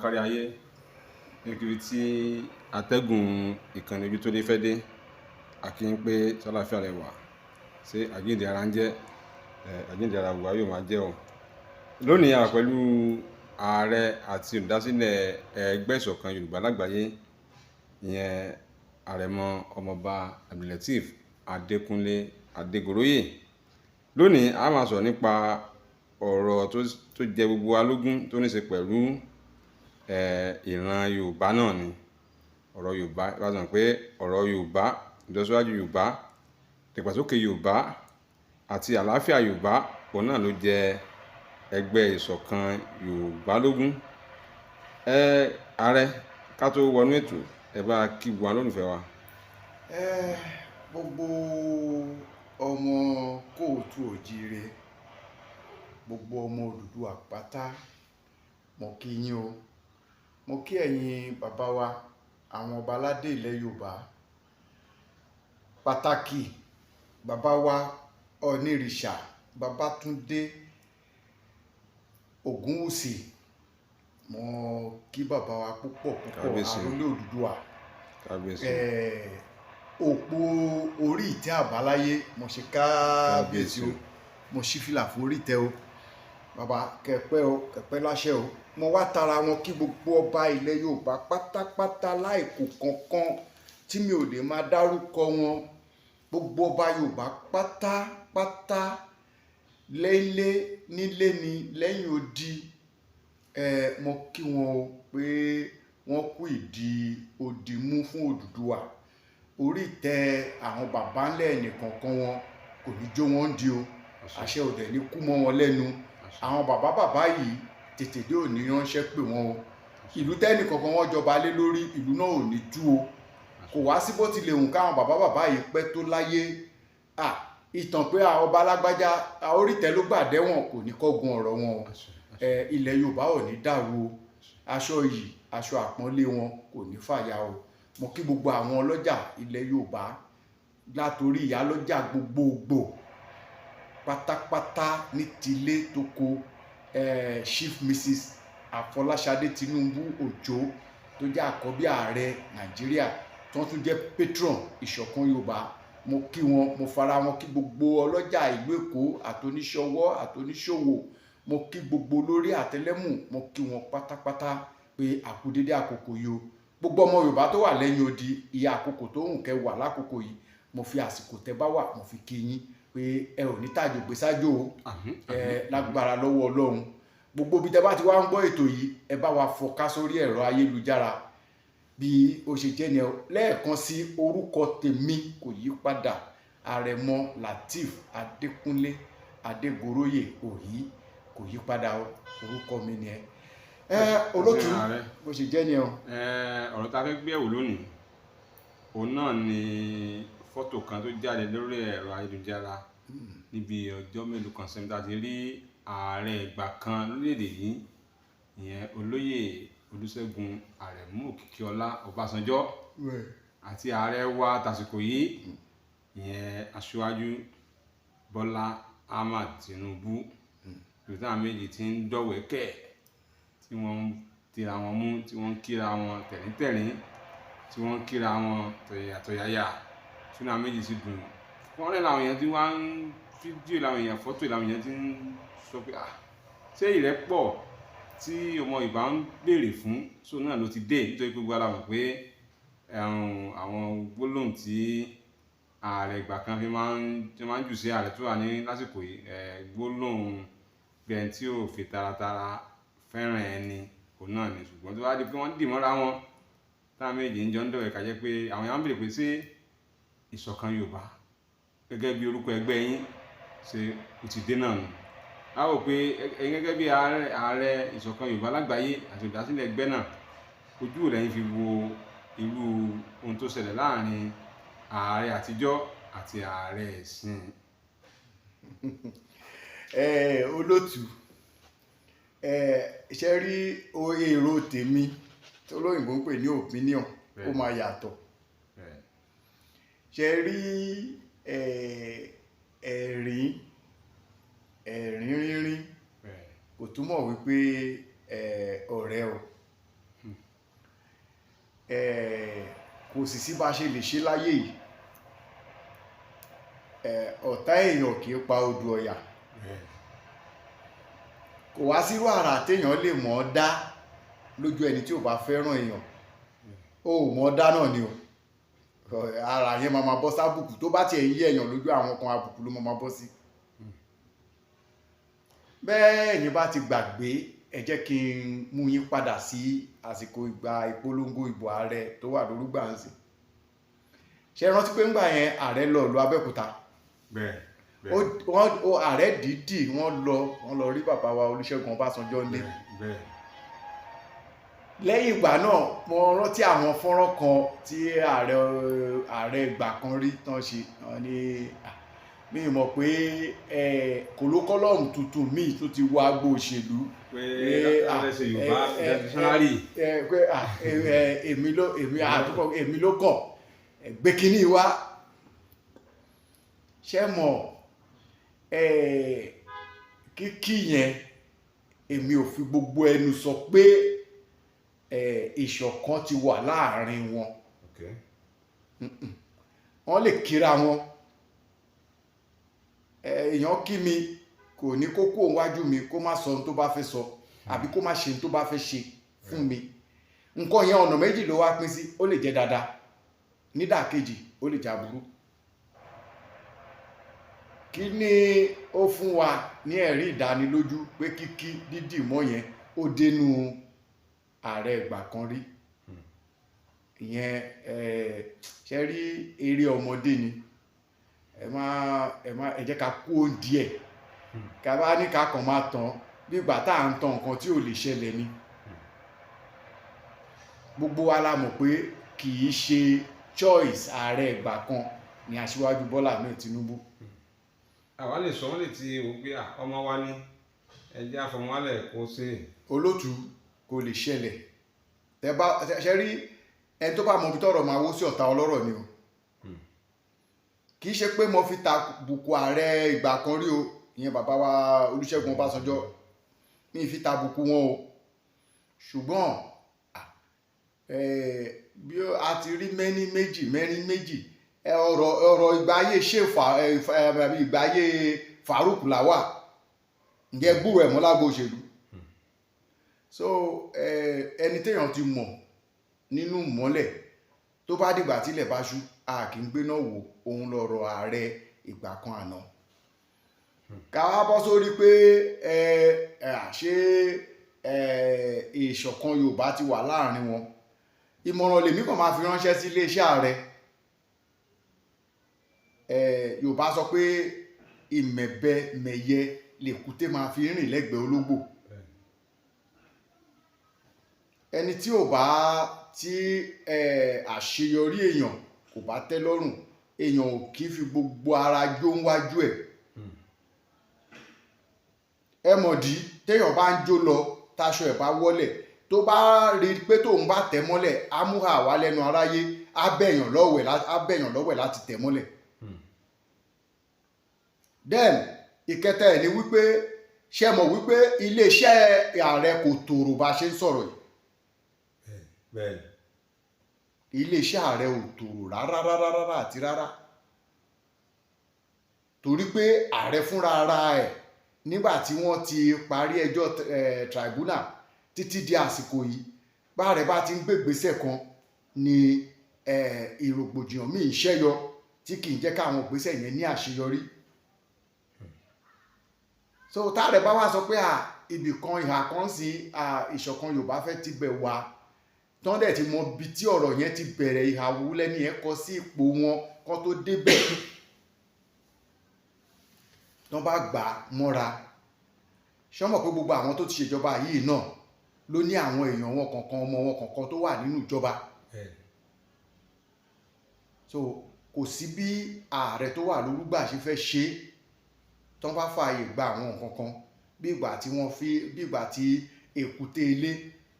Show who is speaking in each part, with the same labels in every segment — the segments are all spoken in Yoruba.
Speaker 1: kárí ayé níbi tí atẹ́gùn ìkànnì ibi tó dé fẹ́ dé àkí ń pé sálàáfíà rẹ wà ṣé àjíǹde ara ń jẹ́ àjíǹde ara wà yóò máa jẹ́ o. Lónìí a pẹ̀lú ààrẹ àti olùdásílẹ̀ ẹgbẹ́ ìṣọ̀kan Yorùbá lágbàáyé ìyẹn àrẹ̀mọ ọmọọba Abdulateef Adékúnlé Adégoroyè. Lónìí a máa sọ̀rọ̀ nípa ọ̀rọ̀ tó jẹ gbogbo wa lógún tó ní ṣe pẹ̀lú ìran Yorùbá náà ni ọ̀rọ̀ Yorùbá bá sọ pé ọ̀rọ̀ Yorùbá ìlọsíwájú Yorùbá ìdàgbàsókè Yorùbá àti àlàáfíà Yorùbá òun náà ló jẹ ẹgbẹ́ ìṣọ̀kan Yorùbá lógún. Ààrẹ ká tó wọnú ètò ẹ bá kí gbogbo wa lólùfẹ́ wa.
Speaker 2: Gbogbo ọmọ kóòtù òjíire gbogbo ọmọ Odùduwà pátá mo kí yín o, mo kí ẹ̀yin bàbá wa àwọn ọba aládé ilẹ̀ Yorùbá, pàtàkì bàbá wa Ọ̀nìrìṣà Babátúndé Ògúnwùsì. Mo kí bàbá wa púpọ̀ àrólé Odùduwà, òpó orí ìtẹ́ àbáláyé mo ṣe kábíyèsí o, mo ṣí fìlà fún orí ìtẹ́ o, bàbá kẹpẹ́ o, kẹpẹ́ láṣẹ o. Mo wá tara wọn kí gbogbo ọba ilẹ̀ Yorùbá pátápátá láìkù kankan tí mi ò lè máa dárúkọ wọn. Gbogbo ọba Yorùbá pátápátá nílé ni lẹ́yìn odi, mo kí wọn o pé wọ́n kú ìdí odi mú fún Odùduwà. Orí ìtẹ́ àwọn bàbá ńlẹ̀ ẹnìkankan wọn kò ní jó wọn di o, àṣẹ ò dẹ̀ ní kú mọ́ wọn lẹ́nu. Àwọn bàbá yìí tètè dé òní ránṣẹ́ pè wọ́n o. Ìlú tẹ́nì kankan wọ́n jọba lé lórí, ìlú náà ò ní tú o. Kò wá sí bó ti lè hùn káwọn bàbá yìí pẹ́ tó láyé. Ìtàn pé ọba alágbájá orí ìtẹ́ ló gbà dẹ́wọ̀n kò ní kọ́gun ọ̀rọ̀ wọn o. Ilẹ̀ Yorùbá ò ní dàrú o, aṣọ yìí aṣọ àpọ́nlé wọn kò ní fàya o. Mo kí gbogbo àwọn ọlọ́jà ilẹ̀ Yorùbá látorí ìyálọ́jà gbogbogbò pátápátá ní tilé toko, Chief Mrs. Afọláṣadé Tinubu Òjó tó jẹ́ àkọ́bí ààrẹ Nàìjíríà tó tún jẹ́ patron ìṣọ̀kan Yorùbá. Mo kí wọn, mo fara wọn kí gbogbo ọlọ́jà ìlú Èkó àtòníṣọwọ́ àtòníṣòwò. Mo kí gbogbo olórí àtẹlẹ́mù, mo kí wọn pátápátá pé àkúdédé àkókò yìí o. Gbogbo ọmọ Yorùbá tó wà lẹ́yìn odi, iye àkókò tó hùn kẹ́ wà lákòókò yìí, mo fi àsìkò tẹ́ bá wà mo fi kí yín pé ẹ ò ní tàjò gbé sájò o, lágbára lọ́wọ́ Ọlọ́run. Gbogbo bí tẹ́ bá ti wá ń gbọ́ ètò yìí ẹ bá wa fọ́ká sórí ẹ̀rọ ayélujára bí ó ṣe jẹ́ ni ẹ. Lẹ́ẹ̀kan sí orúkọ tèmi kò yí padà, Àrẹ̀mọ Lateef Adékúnlé Adégoroyè Òyí kò yí padà orúkọ mi ni ẹ. Olótù bó ṣe jẹ́ ni ẹ.
Speaker 1: Ọ̀rọ̀ tá a fẹ́ gbé ẹ̀wò lónìí òun náà ni fọ́tò kan tó jáde lórí ẹ̀rọ ayélujára níbi ọjọ́ mélòó kan sẹ́yìn tá a ti rí ààrẹ ìgbà kan lórílẹ̀‐èdè yìí ìyẹn olóyè Olúṣẹ́gun Àrẹ̀mú Òkìkíọlá Ọbásanjọ́ àti ààrẹ wa tàsìkò yìí ìyẹn aṣíwájú Bola Ahmed Tinubu. Ìlú méjì tí ń dọ̀wẹ́kẹ̀ tí wọ́n ń tira wọn mú, tí wọ́n ń kíra wọn tẹ̀ríntẹ̀rín, tí wọ́n ń kíra wọn tọ̀yàyà, tí wọ́n méjì sì dùn. Wọ́n rẹ̀ làwọn èèyàn tí wọ́n ń fídíò làwọn èèyàn fọ́tò làwọn èèyàn tí ń sọ pé ṣé ìrẹ́pọ̀ tí ọmọ Yorùbá ń béèrè fún só náà ló ti dé, nítorí pé gbogbo aláwọ̀ pé àwọn gbólóhùn tí ààrẹ ìgbà kan fi máa ń jù sí ààrẹ tó wà ní lásìkò yìí, gbólóhùn bí ẹni tí ò fi taratara fẹ́ràn ẹni òun náà ni. Ṣùgbọ́n tó wá di pé wọ́n dì mọ́ra wọn táwọn méjì ń jọ ń dọ̀wẹ̀ ká jẹ́ pé àwọn èèyàn ń béèrè pé ṣé ìṣọ̀kan Yorùbá gẹ́gẹ́ bí orúkọ ẹgbẹ́ yín ṣe ó ti dé náà nù. A rò pé ẹ̀yin gẹ́gẹ́ bí ààrẹ ìṣọ̀kan Yorùbá lágbàáyé àti olùdásílẹ̀ ẹgbẹ́ náà, ojú rẹ̀ fi wo irú ohun tó ṣẹlẹ̀ láàrin ààrẹ àtijọ́ àti ààrẹ ìsìn.
Speaker 2: Olótù, ṣe rí èrò tèmi tó lóyìnbó ń pè ní opinion ó máa yàtọ̀. Ṣe rí ẹ̀rín rínrín kò túmọ̀ wípé ọ̀rẹ́ o. kò sì sí bá ṣe lè ṣe láyé yìí ọ̀tá èèyàn kì í pa odù ọ̀yà kò wá sírú àrà téèyàn lè mọ̀ ọ́ dá lójú ẹni tí ò bá fẹ́ràn èèyàn ó mọ̀ ọ́ dá náà ni o ara yẹn máa bọ́ sábùkù tó bá tiẹ̀ yí èèyàn lójú àwọn kan àbùkù ló máa bọ́ sí bẹ́ẹ̀ ni bá ti gbàgbé ẹ jẹ́ kí n mú yín padà sí àsìkò ìgbà ìpolongo ìbò ààrẹ tó wà lórúgbà ń sìn ṣe rántí pé ńgbà yẹn ààrẹ lọ ìlú Abẹ́òkúta ààrẹ dídì wọ́n lọ rí bàbá wa Olúṣẹ́gun Ọbásanjọ́ ní lẹ́yìn ìgbà náà mo rántí àwọn fọ́nrán kan tí ààrẹ ìgbà kan rí tán ṣe ní mi mọ̀ pé kòlókọ́lọ́mù tuntun míì tó ti wọ agbo òṣèlú èmi ló kàn gbé kínní wá ṣe mọ̀ kíkí yẹn èmi ò fi gbogbo ẹnu sọ pé ìṣọ̀kan ti wà láàrin wọn wọ́n lè kíra wọn èèyàn kí mi kò ní kó kó wájú mi kó má sọ ohun tó bá fẹ́ sọ àbí kó má ṣe ohun tó bá fẹ́ ṣe fún mi nǹkan yẹn ọ̀nà méjì ló wá pín sí ó lè jẹ́ dáadáa nídàkejì ó lè jáburú kí ni ó fún wa ní ẹ̀rí ìdánilójú pé kíkí dídì mọ́ yẹn ó dénú ààrẹ ìgbà kan rí ìyẹn ṣe rí eré ọmọdé ni ẹ jẹ́ ká kó díẹ̀ ká bá ní ká kàn máa tàn bí ìgbà tá à ń tan nǹkan tí ò lè ṣẹlẹ̀ ni gbogbo wa la mọ̀ pé kì í ṣe choice ààrẹ ìgbà kan ni aṣíwájú Bọ́lá Ahmed Tinubu
Speaker 1: àwa lè sọ wọ́n lè ti wò pé ọmọ wa ní ẹjẹ́ àfọmọ́lẹ̀ kó ṣe
Speaker 2: olótú kò lè ṣẹlẹ̀ ṣe rí ẹni tó bá mọ ibi tọ́rọ̀ máa wó sí ọ̀tá ọlọ́rọ̀ ni o kì í ṣe pé mo fi tàbùkù ààrẹ ìgbà kan rí o ìyẹn bàbá wa Olúṣẹ́gun Ọbásanjọ́ mi fi tàbùkù wọn o ṣùgbọ́n bí a ti rí mẹ́rin méjì ọ̀rọ̀ ìgbáyé ìgbáyé Farouk Lawal ǹjẹ́ gbúrò ẹ̀ mọ́ lágbo òṣèlú so ẹni téèyàn ti mọ̀ nínú mọ́lẹ̀ tó bá dìgbà tílẹ̀ bá ṣú a kì í gbéná wò òun lọ̀rọ̀ ààrẹ ìgbà kan àná ká wá bọ́ sórí pé ṣé ìṣọ̀kan Yorùbá ti wà láàrin wọn ìmọ̀ràn lèmi kàn máa fi ránṣẹ́ sí iléeṣẹ́ ààrẹ Yorùbá sọ pé ìmẹ̀bẹ mẹ̀yẹ lèkúté máa fi rìn lẹ́gbẹ̀ẹ́ ológbò ẹni tí ò bá tí àṣeyọrí èèyàn kò bá tẹ́ lọ́rùn èèyàn ò kì í fi gbogbo ara jó níwájú ẹ̀ ẹ mọ̀dí téèyàn bá ń jó lọ táṣọ ẹ̀ bá wọ́lẹ̀ tó bá rí pé tóun bá tẹ̀ mọ́lẹ̀ á mú àwa lẹ́nu aráyé á bẹ̀yàn lọ́wẹ̀ láti tẹ̀ mọ́lẹ̀ then ìkẹta ẹ̀ ni wípé ṣe mọ̀ wípé iléeṣẹ́ ààrẹ kò tòrò bá ṣe ń sọ̀rọ̀ yìí iléeṣẹ́ ààrẹ ò tòrò rárá àti rárá torí pé ààrẹ fúnra ara ẹ̀ nígbà tí wọ́n ti parí ẹjọ́ tribunal títí di àsìkò yìí báàrẹ bá ti ń gbégbésẹ̀ kan ni ìrògbòdìyàn míì ṣẹ́yọ tí kì í jẹ́ káwọn ìgbésẹ̀ yẹn ní àṣeyọrí so táàrẹ bá wá sọ pé ibì kan ìhà kan sí ìṣọ̀kan Yorùbá fẹ́ ti bẹ̀ wá tán dẹ̀ ti mọ bí tí ọ̀rọ̀ yẹn ti bẹ̀rẹ̀ ìhà wúlẹ̀ ní ẹ̀ kọ sí ipò wọn kan tó débẹ̀ tán bá gbà mọ́ra ṣọ́mọ̀ pé gbogbo àwọn tó ti ṣèjọba yìí náà ló ní àwọn èèyàn wọn kọ̀ọ̀kan ọmọ wọn kọ̀ọ̀kan tó wà nínú ìjọba so kò sí bí ààrẹ tó wà lórúgbà ṣe fẹ́ ṣe tán bá fààyè gba àwọn nǹkan kan bí ìgbà tí èkúté ilé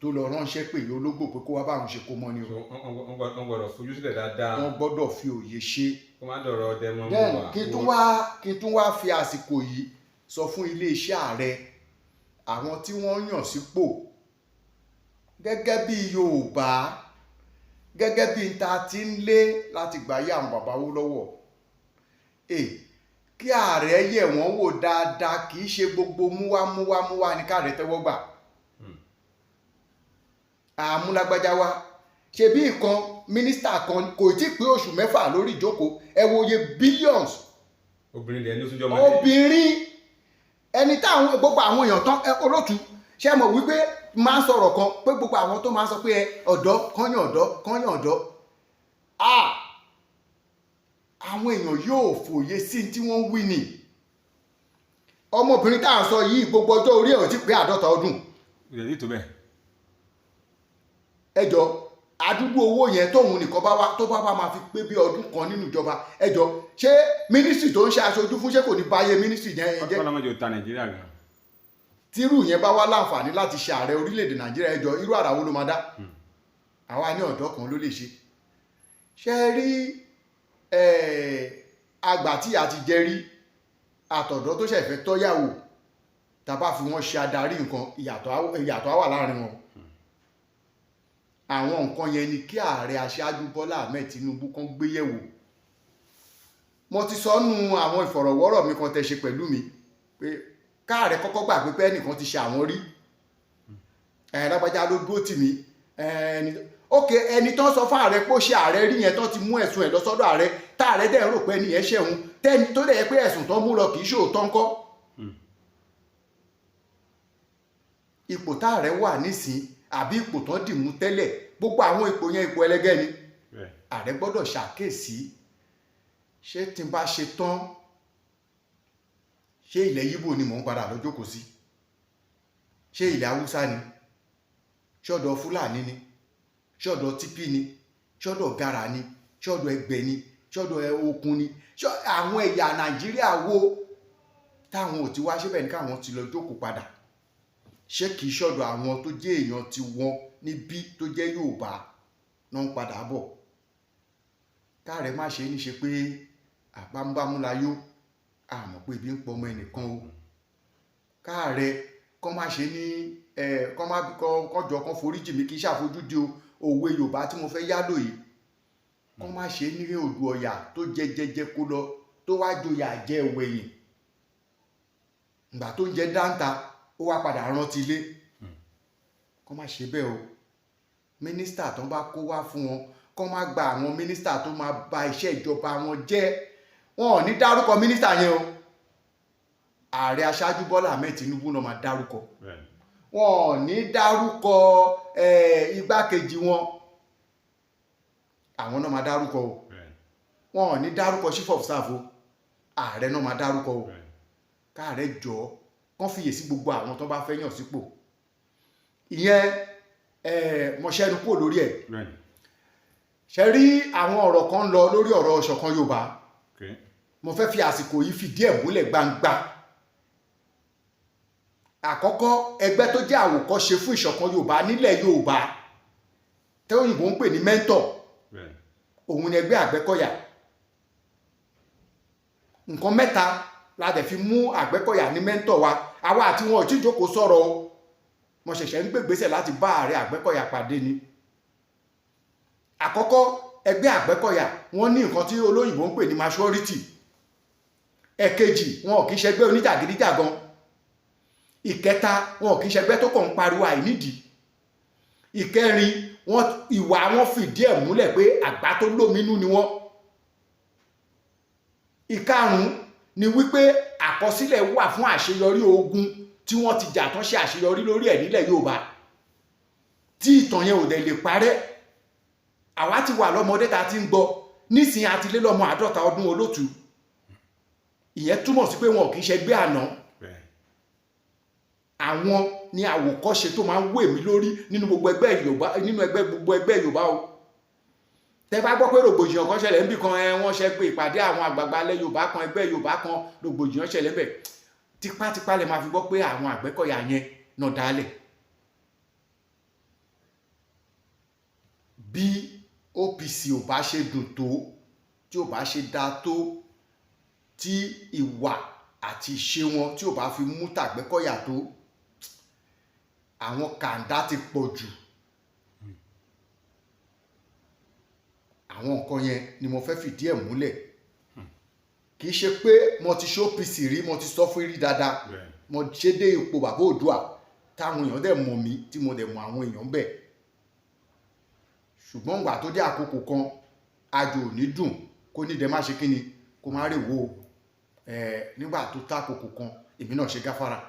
Speaker 2: tó lọ ránṣẹ́ pè yí ológbò pé kó wá báwọn ṣe kó mọ́ ni o.
Speaker 1: wọ́n gbọ́dọ̀ fojú sílẹ̀ dáadáa.
Speaker 2: wọ́n gbọ́dọ̀ fi òye ṣe.
Speaker 1: kó má dọ̀rọ̀ ọdẹ mọ́
Speaker 2: then kí n tún wá fi àsìkò yìí sọ fún iléeṣẹ́ ààrẹ àwọn tí wọ́n yàn sípò gẹ́gẹ́ bí Yorùbá gẹ́gẹ́ bí n ta ti ń lé láti gbà yá àwọn bàbá wó lọ́wọ́ kí ààrẹ yẹ̀ wọ́n wò dáadáa, kì í ṣe gbogbo múwá ní káàrẹ tẹ́wọ́ gbà. Àmúlágbájá wa ṣe bí nǹkan mínísítà kan kò tí pé oṣù 6 lórí ìjókòó, ẹ wo iye billions.
Speaker 1: Obìnrin lẹ́ni ó tún jọ ọmọdé.
Speaker 2: Obìnrin ẹni táwọn gbogbo àwọn èèyàn tán olótú ṣe mọ̀ wípé máa ń sọ̀rọ̀ kan pé gbogbo àwọn tó máa ń sọ pé ọ̀dọ́ kọ́yàn ọ̀dọ́ àwọn èèyàn yóò fòye sí tí wọ́n ń wí ni. Ọmọbìnrin tá à ń sọ yìí gbogbo ọjọ́ orí ẹ̀ ò tí pé 50 ọdún.
Speaker 1: Ìrẹ̀lẹ̀ tó bẹ́ẹ̀.
Speaker 2: Ẹjọ́ àdúgbò owó yẹn tóun nìkan bá wá tó bá máa fi pé bí ọdún kan nínú ìjọba, ẹjọ́ ṣé mínísítì tó ń ṣe aṣojú fún ṣé kò ní báyé mínísítì yẹn jẹ́?
Speaker 1: Ọlọ́mọdé ò ta Nàìjíríà gan.
Speaker 2: Tírú yẹn bá wá láǹfààní láti ṣe ààrẹ orílẹ̀-èdè Nàìjíríà, ẹjọ́ irú àrà wo ló máa dá? Àwa ní ọ̀dọ́ kan ló lè ṣe. Ṣé rí àgbà tí a ti jẹ rí àtọ̀dọ́ tó ṣẹ̀fẹ̀ tọ́yàwó tàbá fi wọ́n ṣe adarí nǹkan, ìyàtọ̀ á wà láàrin wọn. Àwọn nǹkan yẹn ni kí ààrẹ aṣáájú Bọ́lá Ahmed Tinubu kan gbé yẹ̀wò. Mo ti sọ nú àwọn ìfọ̀rọ̀wọ́rọ̀ mi kan tẹ́ ṣe pẹ̀lú mi pé káàrẹ kọ́kọ́ gbà pé ẹnìkan ti ṣe àwọn rí, lágbájá ló dúró tì mí, ẹni tán sọ fún ààrẹ pé ó ṣe ààrẹ rí yẹn tán ti mú ẹ̀sùn ẹ̀ lọ sọ́dọ̀ ààrẹ, táàrẹ dẹ̀ rò pé ẹni yẹn ṣẹ̀hún tẹ́ni tó dẹ̀ yẹ pé ẹ̀sùn tán mú lọ kì í ṣòótọ́ ńkọ́. Ipò táàrẹ wà nísìn àbí ipò tán dì mú tẹ́lẹ̀, gbogbo àwọn ipò yẹn ipò ẹlẹ́gẹ́ ni. Ààrẹ gbọ́dọ̀ ṣàkíyèsí, ṣé tí n bá ṣe tán ṣé ilẹ̀ Yíbò ni mò ń padà lọ jókòó sí, ṣé ilẹ̀ Haúsá ni, ṣọ́dọ̀ Fúlàní ni, ṣọ́dọ̀ Típì ni, ṣọ́dọ̀ Gàrà ni, ṣọ́dọ̀ Ẹgbẹ́ ni, ṣọ́dọ̀ Òkun ni, àwọn ẹ̀yà Nàìjíríà wo táwọn ò ti wá ṣébẹ̀ ní káwọn ti lọ jókòó padà? Ṣé kìí ṣọ́dọ̀ àwọn tó jẹ́ èèyàn ti wọn níbí tó jẹ́ Yorùbá náà ń padà bọ̀? Káàrẹ má ṣe ní ṣe pé àbámúbámúlayó àmọ́ pé ibi ń pọ ọmọ ẹnìkan o. Káàrẹ kọ́ má ṣe ní kọjọ kan foríjì mi kì í ṣàfojúdi òwe Yorùbá tí mo fẹ́ yálò yìí. Kọ́ má ṣe ní odò ọ̀yà tó jẹjẹjẹ kó lọ tó wá joyà jẹ òwẹ̀yìn. Ìgbà tó ń jẹ dáńtà ó wá padà rántí ilé. Kọ́ má ṣe bẹ́ẹ̀ o. Mínísítà tó bá kó wá fún wọn kọ́ má gba àwọn mínísítà tó máa ba iṣẹ́ ìjọba wọn jẹ́. Wọn ò ní dárúkọ mínísítà yẹn o. Ààrẹ aṣáájú Bọ́lá Ahmed Tinubu náà máa dárúkọ. Wọn ò ní dárúkọ igbákejì wọn, àwọn náà máa dárúkọ o. Wọn ò ní dárúkọ chief of staff o, ààrẹ náà máa dárúkọ o. Káàrẹ jọ kán fiyèsí gbogbo àwọn tó bá fẹ́ yàn sípò. Ìyẹn mọ̀ṣẹ́nu kúrò lórí ẹ̀. Ṣe rí àwọn ọ̀rọ̀ kan lọ lórí ọ̀rọ̀ ìṣọ̀kan Yorùbá. Mo fẹ́ fi àsìkò yìí fìdí ẹ̀ múlẹ̀ gbangba. Àkọ́kọ́, ẹgbẹ́ tó jẹ́ àwòkọ́ṣe fún ìṣọ̀kan Yorùbá nílẹ̀ Yorùbá tí òyìnbó ń pè ní mentor, òun ni ẹgbẹ́ Àgbẹ̀kọ̀yà. Nǹkan mẹ́ta la dẹ̀ fi mú Àgbẹ̀kọ̀yà ní mentor wa. Àwa àti wọn ò tí jókòó sọ̀rọ̀ o, mo ṣẹ̀ṣẹ̀ ń gbègbésẹ̀ láti bá ààrẹ Àgbẹ̀kọ̀yà pàdé ni. Àkọ́kọ́, ẹgbẹ́ Àgbẹ̀kọ̀yà wọ́n ní nǹkan tí olóyìnbó ń pè ní maturity. Ẹ̀kejì, wọn ò kìí ṣẹgbẹ́ oníjàgídíjàgan. Ìkẹta, wọn ò kìí ṣẹgbẹ́ tó kàn ń pariwo àìnídìí. Ìkẹrin, ìwà wọn fìdí ẹ̀ múlẹ̀ pé àgbà tó lóminú ni wọ́n. Ìkarùn-ún ni wípé àkọsílẹ̀ wà fún àṣeyọrí ogun tí wọ́n ti jà tán ṣe àṣeyọrí lórí ẹ̀ nílẹ̀ Yorùbá tí ìtàn yẹn ò dẹ̀ lè parẹ́. Àwa ti wà lọ́mọdé ta ti ń gbọ́, nísìnyí a ti lé lọ́mọ 50 ọdún olótù. Ìyẹn túmọ̀ sí pé wọn ò kìí ṣẹgbẹ́ àná. Àwọn ni àwòkọ́ṣe tó máa ń wè mí lórí nínú gbogbo ẹgbẹ́ Yorùbá, nínú gbogbo ẹgbẹ́ Yorùbá o. Tẹ́ bá gbọ́ pé rògbòdìyàn kan ṣẹlẹ̀ níbì kan, wọ́n ṣe pé ìpàdé àwọn àgbààgbà ilẹ̀ Yorùbá kan, ẹgbẹ́ Yorùbá kan, rògbòdìyàn ṣẹlẹ̀ ńbẹ̀, tipátipá lè máa fi gbọ́ pé àwọn Àgbẹ̀kọ̀yà yẹn náà dálẹ̀. Bí OPC ò bá ṣe dùn tó, tí ò bá ṣe dáa tó, tí ìwà àti ìṣe wọn tí ò bá fi mú tàgbẹ́kọ̀yà tó, àwọn kàńdá ti pọ̀ jù. àwọn nǹkan yẹn ni mo fẹ́ fìdí ẹ̀ múlẹ̀. Kì í ṣe pé mo ti show PC rí, mo ti sọ fún rí dáadáa, mo ṣe dé ipò bàbá Oòduà táwọn èèyàn dẹ̀ mọ̀ mí tí mo dẹ̀ mọ̀ àwọn èèyàn bẹ́ẹ̀. Ṣùgbọ́n ìgbà tó dé àkókò kan àjò ò ní dùn kó ní dẹ má ṣe kíni kó má rè wo nígbà tó tá àkókò kan èmi náà ṣe gáfárà.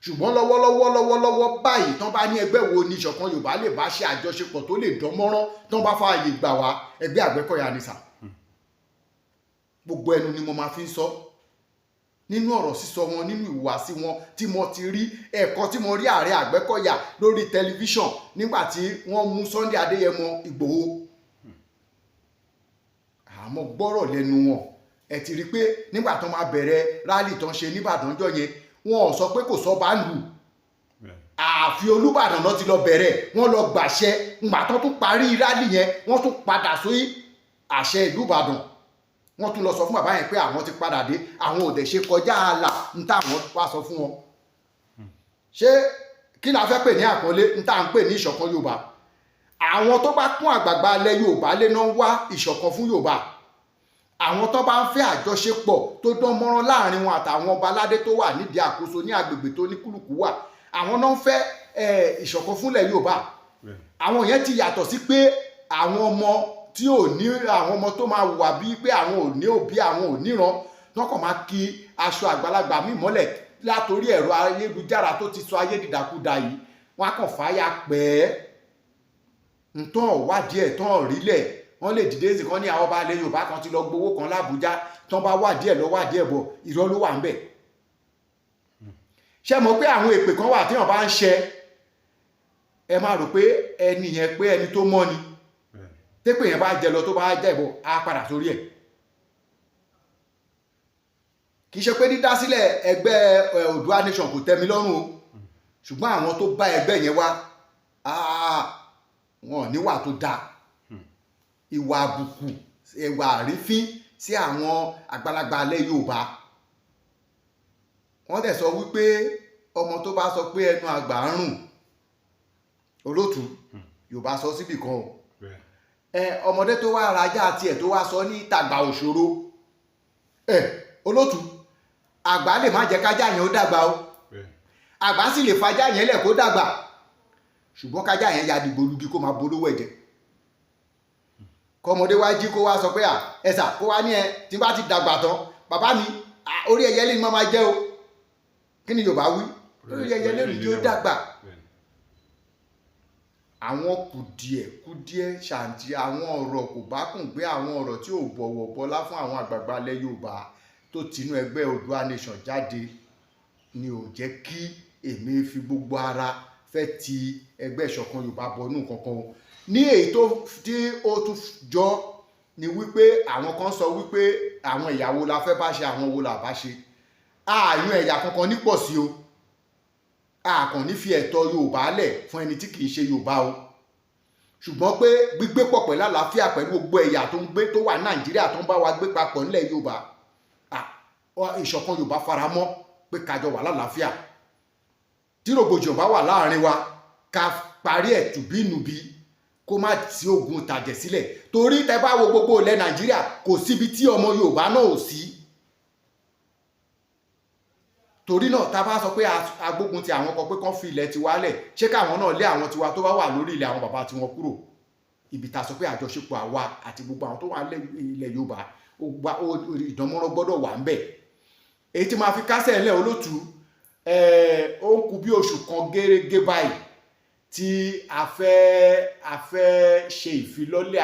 Speaker 2: Ṣùgbọ́n lọ́wọ́lọ́wọ́ báyìí tán bá ní ẹgbẹ́ wo ni Ìṣọ̀kan Yorùbá lè bá ṣe àjọṣepọ̀ tó lè dán mọ́rán tán bá fààyè gbà wá, ẹgbẹ́ Àgbẹ̀kọ̀yà ni sà. Gbogbo ẹnu ni mo máa fi ń sọ nínú ọ̀rọ̀ sísọ wọn, nínú ìhùwàsí wọn tí mo ti rí ẹ̀kọ́ tí mo rí Ààrẹ Àgbẹ̀kọ̀yà lórí tẹlifíṣàn nígbà tí wọ́n mú Sunday Adéyẹmọ Ìgbòho. Àmọ́ gbọ́rọ̀ lẹ́nu wọn ẹ ti rí pé nígbà tó máa bẹ̀rẹ̀ rálì tán ṣe nìbàdàn jọ yẹn wọn ò sọ pé kò sọ bá lù àfi Olúbàdàn lọ ti lọ bẹ̀rẹ̀ wọ́n lọ gbàṣẹ ńgbà tó tún parí rálì yẹn wọ́n tún padà sórí àṣẹ ìlú Ìbàdàn. Wọ́n tún lọ sọ fún bàbá yẹn pé àwọn ti padà dé, àwọn ò dẹ̀ ṣe kọjá ààlà ń táwọn wá sọ fún wọn. Ṣé kí la fẹ́ pè ní àpọ́nlé ń tá à ń pè ní ìṣọ̀kan Yorùbá? Àwọn tó bá kún àgbààgbà ilẹ̀ Yorùbá lé náà wá ìṣọ̀kan fún Yorùbá. Àwọn tó bá ń fẹ́ àjọṣepọ̀ tó dán mọ́rán láàrin wọn àtàwọn ọba aládé tó wà nídìí àkóso ní agbègbè tó ní kúlùkù wà, àwọn náà ń fẹ́ ìṣọ̀kan fúnlẹ̀ Yorùbá. Àwọn yẹn ti yàtọ̀ sí pé àwọn ọmọ tí ò ní àwọn ọmọ tó máa wà bíi pé àwọn ò ní òbí, àwọn ò níran, tó kàn máa ki aṣọ àgbàlagbà mí mọ́lẹ̀ látorí ẹ̀rọ ayélujára tó ti sọ ayé dìdàkudà yìí. Wọ́n á kàn fàáyà pẹ́ ntán wádìí ẹ̀ tán rílẹ̀. Wọ́n lè dìde sí kan ní àwọn ọba ilẹ̀ Yorùbá kan ti lọ gbowó kan l'Ábùjá tán bá wádìí ẹ̀ lọ wádìí ẹ̀ bọ̀ irọ́ ló wà ń bẹ̀. Ṣé mọ̀ pé àwọn èpè kan wà tí wọ́n bá ń ṣe ẹ máa rò pé ẹni yẹn pé ẹni tó mọ́ ni tépè yẹn bá jẹ lọ tó bá jẹ ìbò á padà sórí ẹ̀. Kì í ṣe pé dídásílẹ̀ ẹgbẹ́ Oòduà Nation kò tẹ́ mi lọ́rùn o, ṣùgbọ́n àwọn tó bá ẹgbẹ́ yẹn wá wọn ò níwà tó dáa, ìwà àbùkù, ìwà àrífín sí àwọn àgbàlagbà ilẹ̀ Yorùbá. Wọ́n dẹ̀ sọ wípé ọmọ tó bá sọ pé ẹnu àgbà ń rùn, olótùú Yorùbá sọ síbì kan o. Ọmọdé tó wá rajá tiẹ̀ tó wá sọ ní tàgbà òṣòro olótùú àgbà lè má jẹ́ kájá yẹn ó dàgbà o, àgbà sì lè fajá yẹn lẹ̀ kó dàgbà, ṣùgbọ́n kájá yẹn ya dìgbò lugi kó máa bolówó ẹ̀jẹ̀. Kọ́mọdé wá jí kó wá sọ pé ẹ̀sà kó wá ní tí bá ti dàgbà tán bàbá mi orí ẹyẹ lè má máa jẹ́ o. Kí ni Yorùbá wí? Orí ẹyẹ lè rí tí ó dàgbà. Àwọn kùdìẹ̀ ṣàǹtì àwọn ọ̀rọ̀ kò bá kùn gbé àwọn ọ̀rọ̀ tí ò bọ̀wọ̀ bọlá fún àwọn àgbààgbà ilẹ̀ Yorùbá tó tinú ẹgbẹ́ Oòduà Nation jáde ni ò jẹ́ kí èmi fi gbogbo ara fẹ́ ti ẹgbẹ́ Ìṣọ̀kan Yorùbá bọnú kankan o. Ní èyí tí ó tún jọ ni wípé àwọn kan sọ wípé àwọn ìyàwó la fẹ́ bá ṣe, àwọn wo la bá ṣe. Ààyùn ẹ̀yà kankan nípọ̀ sí o. Àkàn ní fi ẹ̀tọ́ Yorùbá lẹ̀ fún ẹni tí kìí ṣe Yorùbá o. Ṣùgbọ́n pé gbígbé pọ̀ pẹ̀lú àlàáfíà pẹ̀lú gbogbo ẹ̀yà tó ń gbé tó wà Nàìjíríà tó ń bá wa gbé papọ̀ nílẹ̀ Yorùbá. Ìṣọ̀kan Yorùbá faramọ́ pé kájọ wà lálàáfíà. Tí rògbòdìyàn bá wà láàrin wa ká parí ẹ̀ tùbínùbí kó má sí ogun tàjẹ̀ sílẹ̀. Torí tẹ́ bá wo gbogbo ilẹ̀ Nàìjíríà kò síbi tí ọmọ Yorùbá náà ò sí. Torí náà tá bá sọ pé agbógun ti àwọn kan pé kán fi ilẹ̀ tiwa lẹ̀, ṣé káwọn náà lé àwọn tiwa tó bá wà lórí ilẹ̀ àwọn bàbá tiwọn kúrò? Ibi tá sọ pé àjọṣepọ̀ àwa àti gbogbo àwọn tó wà ilẹ̀ Yorùbá ìdánmọ́rán gbọ́dọ̀ wà ń bẹ̀. Èyí tí máa fi kásẹ̀ ńlẹ̀ olótùú ó ń kù bí oṣù kan gẹ́rẹ́gẹ́ báyìí tí a fẹ́ ṣe ìfilọ́lẹ̀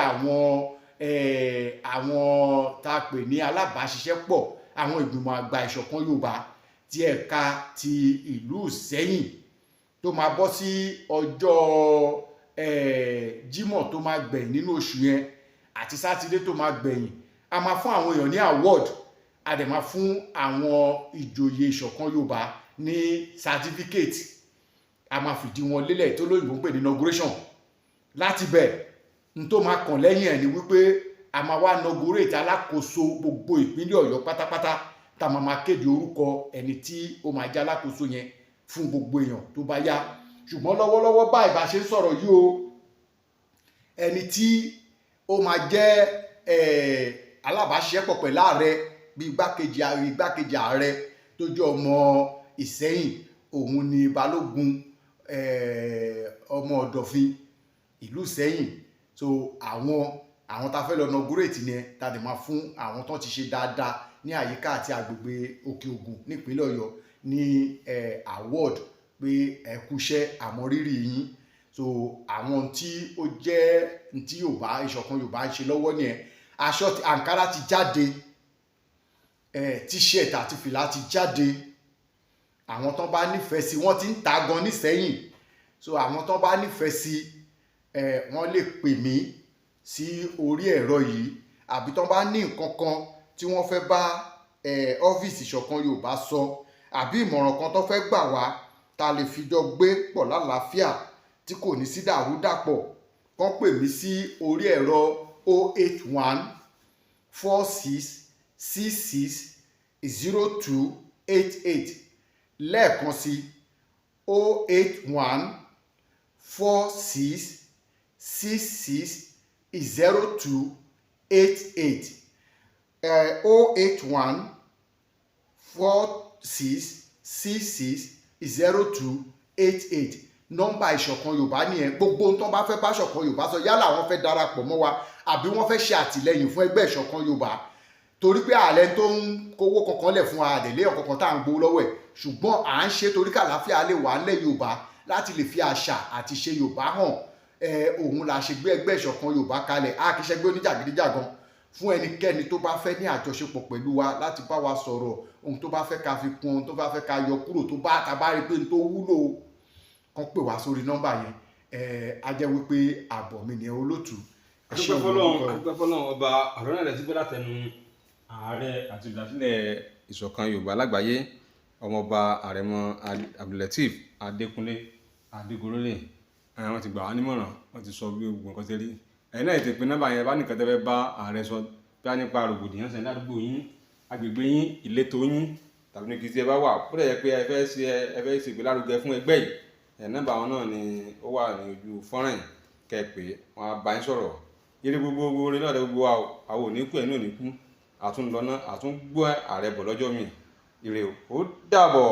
Speaker 2: àwọn tá a pè ní alábàáṣiṣẹ́pọ̀ àwọn ìgbìmọ̀ àgbà Ìṣọ̀kan Yorùbá ti ẹ̀ka ti ìlú Ìṣẹ́yìn tó máa bọ́ sí ọjọ́ Jímọ̀ tó máa gbẹ̀yìn nínú oṣù yẹn àti Sátidé tó máa gbẹ̀yìn. A máa fún àwọn èèyàn ní award, a dẹ̀ máa fún àwọn ìjòyè Ìṣọ̀kan Yorùbá ní certificate. A máa fìdí wọn lélẹ̀ tó lóyìnbó ń pè ní inauguration. Láti bẹ̀ n tó máa kàn lẹ́yìn ẹ̀ ni wípé a máa wá inaugurate alákòóso gbogbo ìpínlẹ̀ Ọ̀yọ́ pátápátá tá máa kéde orúkọ ẹni tí ó máa jẹ́ alákòóso yẹn fún gbogbo èèyàn tó bá yá. Ṣùgbọ́n lọ́wọ́lọ́wọ́ báyìí bá ṣe ń sọ̀rọ̀ yìí o, ẹni tí ó máa jẹ́ alábàáṣiṣẹ́pọ̀ pẹ̀lú ààrẹ bí igbákejì ààrẹ tó jẹ́ ọmọ Ìsẹ́yìn, òun ni Balógun ọmọ Ọ̀dọ̀fin ìlú Ìsẹ́yìn. So àwọn tá fẹ́ lọ inaugurate ni tá dẹ̀ máa fún àwọn tó ti ṣe dáadáa ní àyíká àti agbègbè Òkè Ògùn nípínlẹ̀ Ọ̀yọ́ ní award pé ẹ kúṣẹ́ àmọrírì yín. So àwọn tí ó jẹ́ tí Ìṣọ̀kan Yorùbá ń ṣe lọ́wọ́ nìyẹn. Aṣọ àǹkárá ti jáde, t-shirt àti fìlà ti jáde. Àwọn tán bá nífẹ̀ẹ́ sí wọ́n ti ń ta gan nísẹ́yìn. So àwọn tán bá nífẹ̀ẹ́ sí wọ́n lè pè mí sí orí ẹ̀rọ yìí, àbí tán bá ní nǹkan kan tí wọ́n fẹ́ bá ọ́fíìsì Ìṣọ̀kan Yorùbá sọ, àbí ìmọ̀ràn kan tó fẹ́ gbà wá ta lè fi jọ gbé pọ̀ lálàáfíà tí kò ní sí dàrúdàpọ̀, kán pè mí sí orí ẹ̀rọ 081 46 66 0288. Lẹ́ẹ̀kan sí 081 46 66 0288. 081 46 66 0288. Nọ́mbà Ìṣọ̀kan Yorùbá nìyẹn. Gbogbo ohun tó bá fẹ́ bá Ìṣọ̀kan Yorùbá sọ, yálà wọ́n fẹ́ darapọ̀ mọ́ wa àbí wọ́n fẹ́ ṣe àtìlẹ́yìn fún ẹgbẹ́ Ìṣọ̀kan Yorùbá, torí pé ààrẹ tó ń kówó kankan lẹ̀ fún àdèlé ọ̀kankan tá à ń gbowó lọ́wọ́ ẹ̀, ṣùgbọ́n à ń ṣe torí kàláfíà lè wà nílẹ̀ Yorùbá láti lè fi àṣà àti ṣe Yorùbá hàn. Òun la ṣe gbé ẹgbẹ́ Ìṣọ̀kan Yorùbá kalẹ̀. A kì í ṣe gbé oníjàgídíjàgan. Fún ẹnikẹ́ni tó bá fẹ́ ní àjọṣepọ̀ pẹ̀lú wa láti bá wa sọ̀rọ̀, ohun tó bá fẹ́ ká fi kún, ohun tó bá fẹ́ ká yọ kúrò, tó bá ta bá rí pé n tó wúlò, kàn pè wá sórí nọ́mbà yẹn. A jẹ́ wípé àbọ̀ mi nìyẹn olóòtú.
Speaker 1: Adúpẹ́ fọ́lọ́run ọba ọ̀rọ̀ náà lẹ́sí gbé látẹnu ààrẹ àti olùdásílẹ̀ Ìṣọ̀kan Yorùbá lágbàáyé, ọmọọba Àrẹ̀mọ Abdulateef Adékúnlé Adégorólè. Wọ́n ti gbà wá nímọ̀ràn, wọ́n ti sọ bí gbogbo nǹkan ṣe rí. Ẹ̀yin náà ètò ìpín nọ́mbà yẹn bá nìkan tẹ́ fẹ́ bá ààrẹ sọ bí a nípa rògbòdìyàn ṣẹlẹ̀ ládùúgbò yín, agbègbè yín, ìletò yín, tàbí ní kí tí ẹ bá wà, ó dẹ̀ yẹ pé ẹ fẹ́ ṣe ìgbélárugẹ fún ẹgbẹ́ yìí. Nọ́mbà wọn náà ni ó wà ní ojú fọ́nrán yìí, kẹ́ ẹ pé wọ́n á bá yín sọ̀rọ̀. Ire gbogbo orin náà gbogbo àwọn òní kú ẹ̀ náà ní kú, àtúnlọ́nà àtúngbọ́ ààrẹ bọ̀ lọ́jọ́ mi. Ire ó dàbọ̀.